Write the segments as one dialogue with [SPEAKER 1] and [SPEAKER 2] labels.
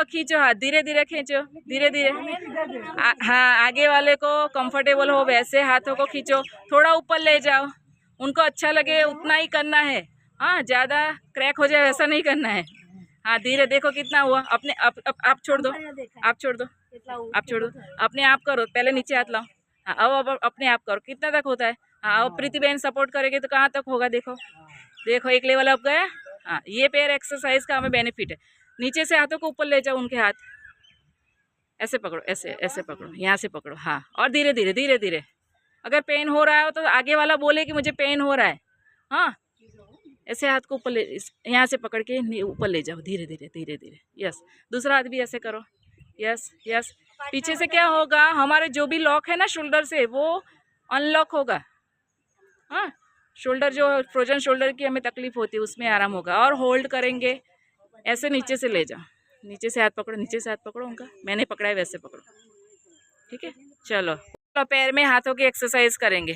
[SPEAKER 1] खींचो हाथ, धीरे धीरे खींचो, धीरे धीरे। हाँ, आगे वाले को कंफर्टेबल हो वैसे हाथों को खींचो, थोड़ा ऊपर ले जाओ, उनको अच्छा लगे उतना ही करना है। हाँ, ज्यादा क्रैक हो जाए वैसा नहीं करना है। हाँ, धीरे, देखो कितना हुआ। अपने आप छोड़ दो, आप छोड़ दो, आप छोड़ दो, अपने आप करो, पहले नीचे हाथ लाओ। हाँ, अब अपने आप करो, कितना तक होता है। हाँ, अब प्रीति बहन सपोर्ट करेगी तो कहाँ तक होगा, देखो देखो, एक लेवल अप गया। हाँ, ये पैर एक्सरसाइज का हमें बेनिफिट है। नीचे से हाथों को ऊपर ले जाओ, उनके हाथ ऐसे पकड़ो, ऐसे ऐसे पकड़ो, यहाँ से पकड़ो। हाँ, और धीरे धीरे धीरे धीरे। अगर पेन हो रहा हो तो आगे वाला बोले कि मुझे पेन हो रहा है। हाँ, ऐसे हाथ को ऊपर ले, यहाँ से पकड़ के ऊपर ले जाओ, धीरे धीरे धीरे धीरे। यस, दूसरा हाथ भी ऐसे करो। Yes yes. पीछे से क्या होगा, हमारे जो भी लॉक है ना शोल्डर से, वो अनलॉक होगा। हाँ, शोल्डर जो फ्रोजन शोल्डर की हमें तकलीफ होती है उसमें आराम होगा। और होल्ड करेंगे, ऐसे नीचे से ले जाओ, नीचे से हाथ पकड़ो, नीचे से हाथ पकड़ो उनका, मैंने पकड़ा है वैसे पकड़ो। ठीक है, चलो तो पैर में हाथों की एक्सरसाइज करेंगे,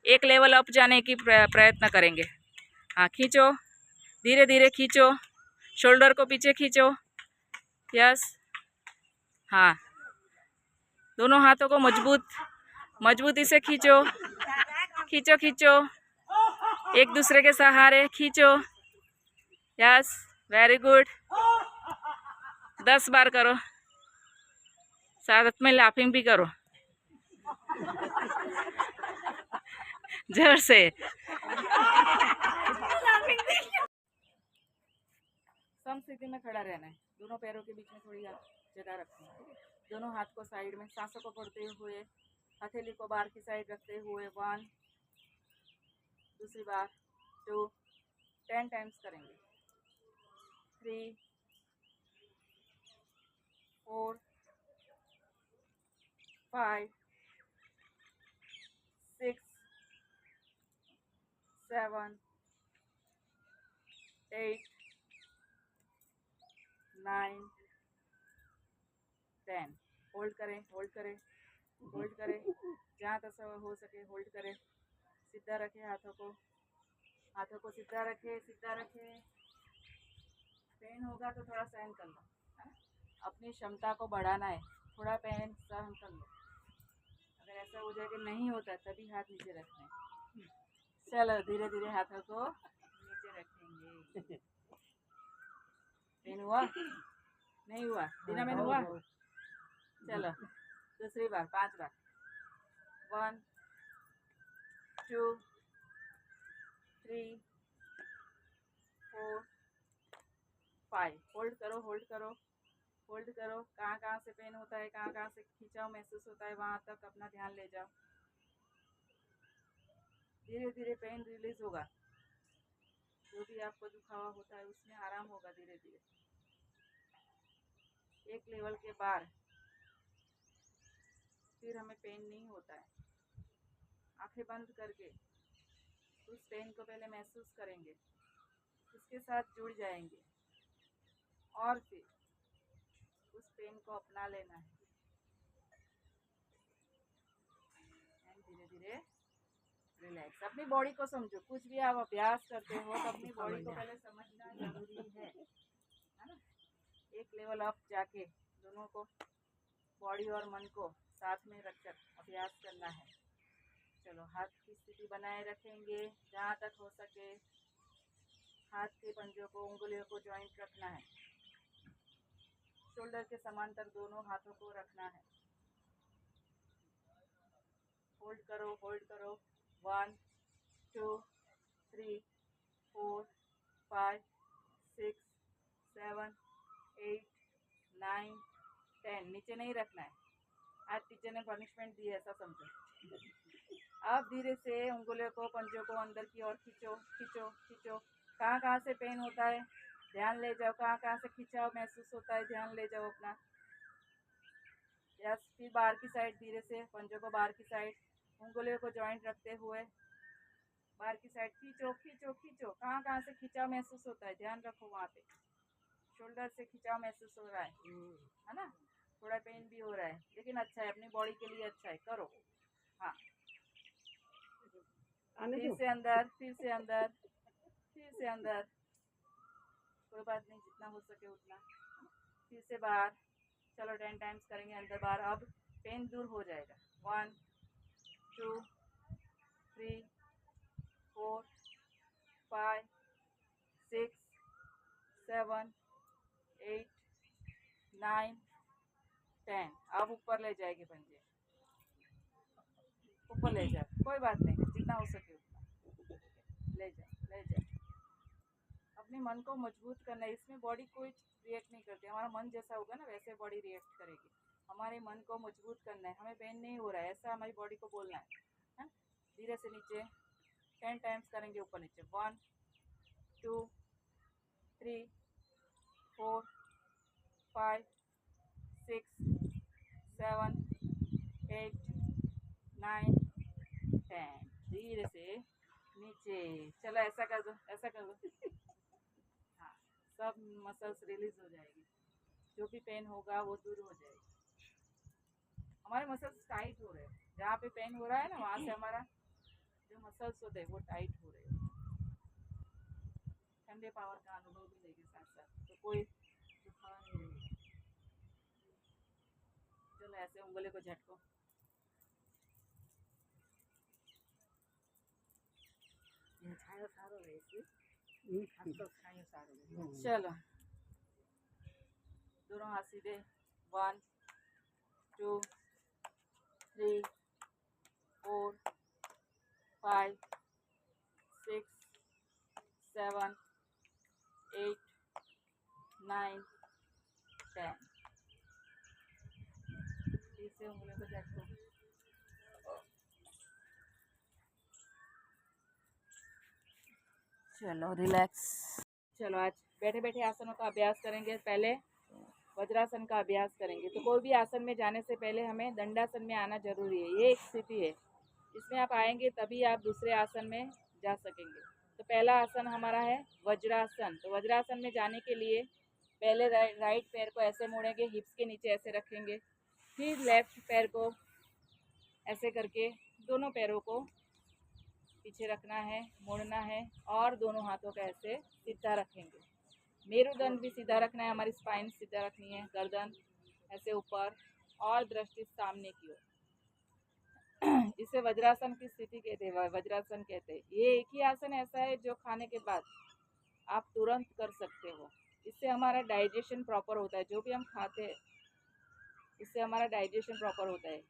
[SPEAKER 1] एक लेवल अप जाने की प्रयत्न करेंगे। हाँ, खींचो, धीरे धीरे खींचो, शोल्डर को पीछे खींचो। यस। हाँ, दोनों हाथों को मजबूती से खींचो, खींचो खींचो, एक दूसरे के सहारे खींचो। Yes, very good. 10 बार करो, साथ में लाफिंग भी करो जोर से। सम स्थिति में खड़ा रहना है, दोनों पैरों के बीच में थोड़ी जगह रखनी है। दोनों हाथ को साइड में, सांसों को पकड़ते हुए, हथेली को बाहर की साइड रखते हुए 1, दूसरी बार 2, 10 टाइम्स करेंगे। 3, 4, 5, 6, 7, 8, 9, 10। होल्ड करें, होल्ड करें, होल्ड करें, जहाँ तक हो सके होल्ड करें। सीधा रखें हाथों को सीधा रखें, सीधा रखें। पेन होगा तो थोड़ा सहन कर लो, है ना, अपनी क्षमता को बढ़ाना है, थोड़ा पेन सहन कर लो। अगर ऐसा हो जाए कि नहीं होता तभी हाथ नीचे रखना है। चलो, धीरे धीरे हाथों को नीचे रखेंगे। पेन हुआ? नहीं हुआ? बिना पेन हुआ? चलो, दूसरी बार 5 बार। 1, 2, 3, 4, 5। होल्ड करो, होल्ड करो, होल्ड करो। कहाँ कहाँ से पेन होता है, कहाँ कहाँ से खिंचाव महसूस होता है, वहाँ तक अपना ध्यान ले जाओ। धीरे धीरे पेन रिलीज होगा, जो भी आपको दुखावा होता है उसमें आराम होगा धीरे धीरे। एक लेवल के बाद फिर हमें पेन नहीं होता है। आंखें बंद करके उस पेन को पहले महसूस करेंगे, उसके साथ जुड़ जाएंगे और फिर उस पेन को अपना लेना है। धीरे धीरे रिलैक्स। अपनी बॉडी को समझो, कुछ भी आप अभ्यास करते हो तो अपनी बॉडी को पहले समझना जरूरी है ना। एक लेवल अप जाके दोनों को, बॉडी और मन को साथ में रखकर अभ्यास करना है। चलो, हाथ की स्थिति बनाए रखेंगे, जहाँ तक हो सके हाथ के पंजों को, उंगलियों को जॉइंट रखना है। शोल्डर के समांतर दोनों हाथों को रखना है। होल्ड करो, होल्ड करो। 1, 2, 3, 4, 5, 6, 7, 8, 9, 10। नीचे नहीं रखना है, आज टीचर ने पनिशमेंट दी है ऐसा समझो। अब धीरे से उंगलियों को, पंजों को अंदर की ओर खींचो, खींचो खींचो। कहाँ कहाँ से पेन होता है ध्यान ले जाओ, कहाँ कहाँ से खिंचाव महसूस होता है ध्यान ले जाओ अपना। यस, फिर बाहर की साइड, धीरे से पंजों को बाहर की साइड, उंगलियों को जॉइंट रखते हुए बाहर की साइड खींचो खींचो खींचो। कहाँ कहाँ से खिंचाव महसूस होता है ध्यान रखो, वहाँ पे शोल्डर से खिंचाव महसूस हो रहा है ना, थोड़ा पेन भी हो रहा है, लेकिन अच्छा है, अपनी बॉडी के लिए अच्छा है, करो। हाँ, फिर से अंदर, फिर से अंदर, फिर से अंदर, कोई बात नहीं, जितना हो सके उतना। फिर से बाहर। चलो 10 टाइम्स करेंगे अंदर बाहर। अब पेन दूर हो जाएगा। 1 2 3 4 5 6 7 8 9 10। अब ऊपर ले जाएंगे पंजे, ऊपर ले जाओ, कोई बात नहीं, जितना हो सके उतना ले जाओ, ले जाओ। अपने मन को मजबूत करना है। इसमें बॉडी कोई रिएक्ट नहीं करती। हमारा मन जैसा होगा ना वैसे बॉडी रिएक्ट करेगी। हमारे मन को मजबूत करना है। हमें पेन नहीं हो रहा है ऐसा हमारी बॉडी को बोलना है। धीरे से नीचे 10 टाइम्स करेंगे ऊपर नीचे। 1 2 3 4 5 6 7 8 9 10। धीरे से नीचे। चलो ऐसा कर दो, ऐसा कर दो। हाँ, सब मसल्स रिलीज हो जाएगी। जो भी पेन होगा वो दूर हो जाएगी। हमारे मसल्स टाइट हो रहे हैं। जहाँ पे पेन हो रहा है ना वहाँ से हमारा जो मसल्स होते हैं वो टाइट हो रहे हैं। ठंडे पावर का अनुभव भी लेंगे साथ साथ, तो कोई दुखावा नहीं रहेगा। चलो ऐसे उंगली को झटको। चलो दोनों हाथ सीधे। 1 2 3 4 5 6 7 8 9 10। फिर से उंगलियों को झटको। चलो रिलैक्स। चलो आज बैठे बैठे आसनों का अभ्यास करेंगे। पहले वज्रासन का अभ्यास करेंगे। तो कोई भी आसन में जाने से पहले हमें दंडासन में आना जरूरी है। ये एक स्थिति है, इसमें आप आएंगे तभी आप दूसरे आसन में जा सकेंगे। तो पहला आसन हमारा है वज्रासन। तो वज्रासन में जाने के लिए पहले राइट पैर को ऐसे मोड़ेंगे, हिप्स के नीचे ऐसे रखेंगे। फिर लेफ्ट पैर को ऐसे करके दोनों पैरों को पीछे रखना है, मोड़ना है और दोनों हाथों का ऐसे सीधा रखेंगे। मेरुदंड भी सीधा रखना है, हमारी स्पाइन सीधा रखनी है, गर्दन ऐसे ऊपर और दृष्टि सामने की ओर। इसे वज्रासन की स्थिति कहते हैं, वज्रासन कहते हैं। ये एक ही आसन ऐसा है जो खाने के बाद आप तुरंत कर सकते हो। इससे हमारा डाइजेशन प्रॉपर होता है। जो भी हम खाते हैं इससे हमारा डाइजेशन प्रॉपर होता है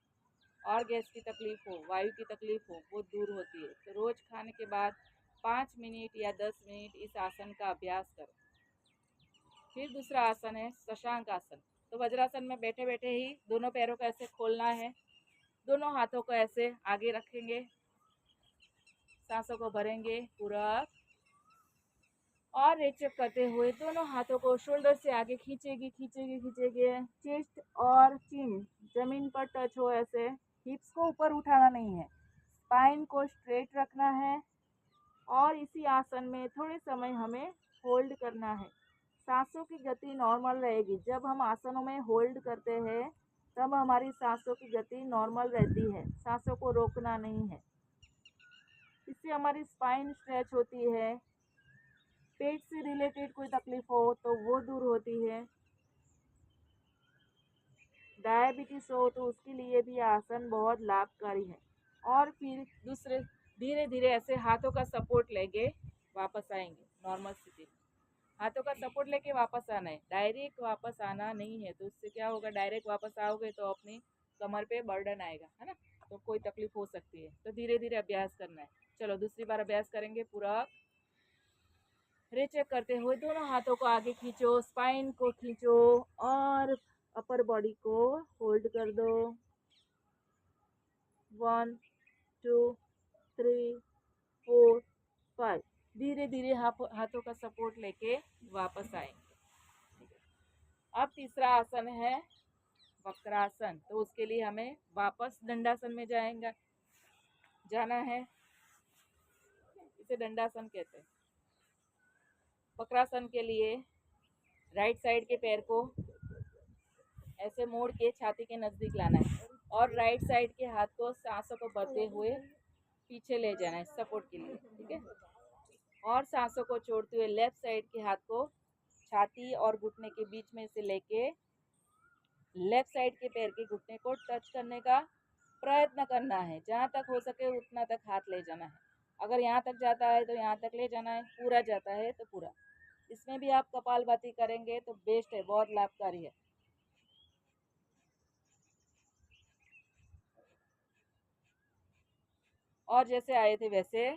[SPEAKER 1] और गैस की तकलीफ हो, वायु की तकलीफ हो, वो दूर होती है। तो रोज खाने के बाद 5 मिनट या 10 मिनट इस आसन का अभ्यास करो। फिर दूसरा आसन है शशांक आसन। तो वज्रासन में बैठे बैठे ही दोनों पैरों को ऐसे खोलना है, दोनों हाथों को ऐसे आगे रखेंगे, सांसों को भरेंगे पूरा और रेचक करते हुए दोनों हाथों को शोल्डर से आगे खींचेंगे खींचेंगे खींचेंगे। चेस्ट और चिन जमीन पर टच हो ऐसे। हिप्स को ऊपर उठाना नहीं है, स्पाइन को स्ट्रेट रखना है और इसी आसन में थोड़े समय हमें होल्ड करना है। सांसों की गति नॉर्मल रहेगी। जब हम आसनों में होल्ड करते हैं तब हमारी सांसों की गति नॉर्मल रहती है, सांसों को रोकना नहीं है। इससे हमारी स्पाइन स्ट्रेच होती है। पेट से रिलेटेड कोई तकलीफ हो तो वो दूर होती है। डायबिटीज हो तो उसके लिए भी आसन बहुत लाभकारी है। और फिर दूसरे धीरे धीरे ऐसे हाथों का सपोर्ट लेके वापस आएंगे नॉर्मल स्थिति में। हाथों का सपोर्ट लेके वापस आना है, डायरेक्ट वापस आना नहीं है। तो उससे क्या होगा, डायरेक्ट वापस आओगे तो अपनी कमर पे बर्डन आएगा, है ना, तो कोई तकलीफ हो सकती है। तो धीरे धीरे अभ्यास करना है। चलो दूसरी बार अभ्यास करेंगे। पूरा रेचेक करते हुए दोनों हाथों को आगे खींचो, स्पाइन को खींचो और अपर बॉडी को होल्ड कर दो। 1 2 3 4 5। धीरे धीरे हाथों का सपोर्ट लेके वापस आएंगे। अब तीसरा आसन है वक्रासन। तो उसके लिए हमें वापस दंडासन में जाना है। इसे दंडासन कहते हैं। वक्रासन के लिए राइट साइड के पैर को ऐसे मोड़ के छाती के नज़दीक लाना है और राइट साइड के हाथ को सांसों को भरते हुए पीछे ले जाना है सपोर्ट के लिए, ठीक है। और सांसों को छोड़ते हुए लेफ्ट साइड के हाथ को छाती और घुटने के बीच में से लेके लेफ्ट साइड के पैर के घुटने को टच करने का प्रयत्न करना है। जहाँ तक हो सके उतना तक हाथ ले जाना है। अगर यहाँ तक जाता है तो यहाँ तक ले जाना है, पूरा जाता है तो पूरा। इसमें भी आप कपालभाति करेंगे तो बेस्ट है, बहुत लाभकारी है। और जैसे आए थे वैसे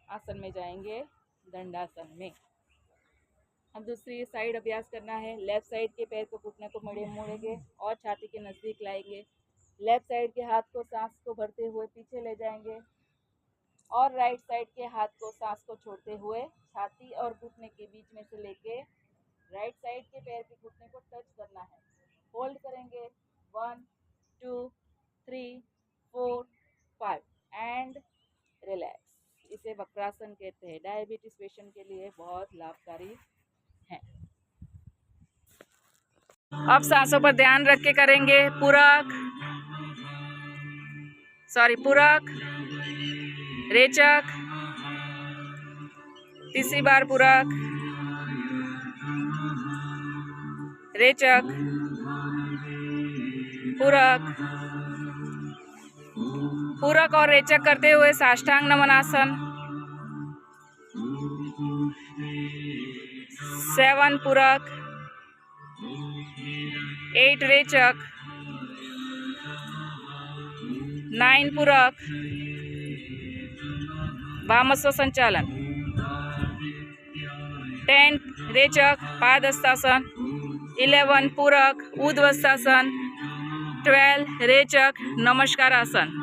[SPEAKER 1] आसन में जाएंगे, दंडासन में। अब दूसरी साइड अभ्यास करना है। लेफ्ट साइड के पैर को घुटने को मोड़ेंगे और छाती के नज़दीक लाएंगे। लेफ्ट साइड के हाथ को सांस को भरते हुए पीछे ले जाएंगे और राइट साइड के हाथ को सांस को छोड़ते हुए छाती और घुटने के बीच में से लेके राइट साइड के पैर के घुटने को टच करना है। होल्ड करेंगे 1 2 3 4 5 एंड रिलैक्स। इसे वक्रासन कहते हैं। डायबिटीज पेशेंट के लिए बहुत लाभकारी है। अब सांसों पर ध्यान रख के करेंगे। पूरक, रेचक, तीसरी बार पूरक, रेचक, पूरक और रेचक करते हुए साष्टांग नमनासन। 7 पूरक, 8 रेचक, 9 पूरक, वामस्व संचालन, 10 रेचक पादहस्तासन, 11 पूरक ऊर्ध्वस्थासन, 12 रेचक नमस्कार आसन।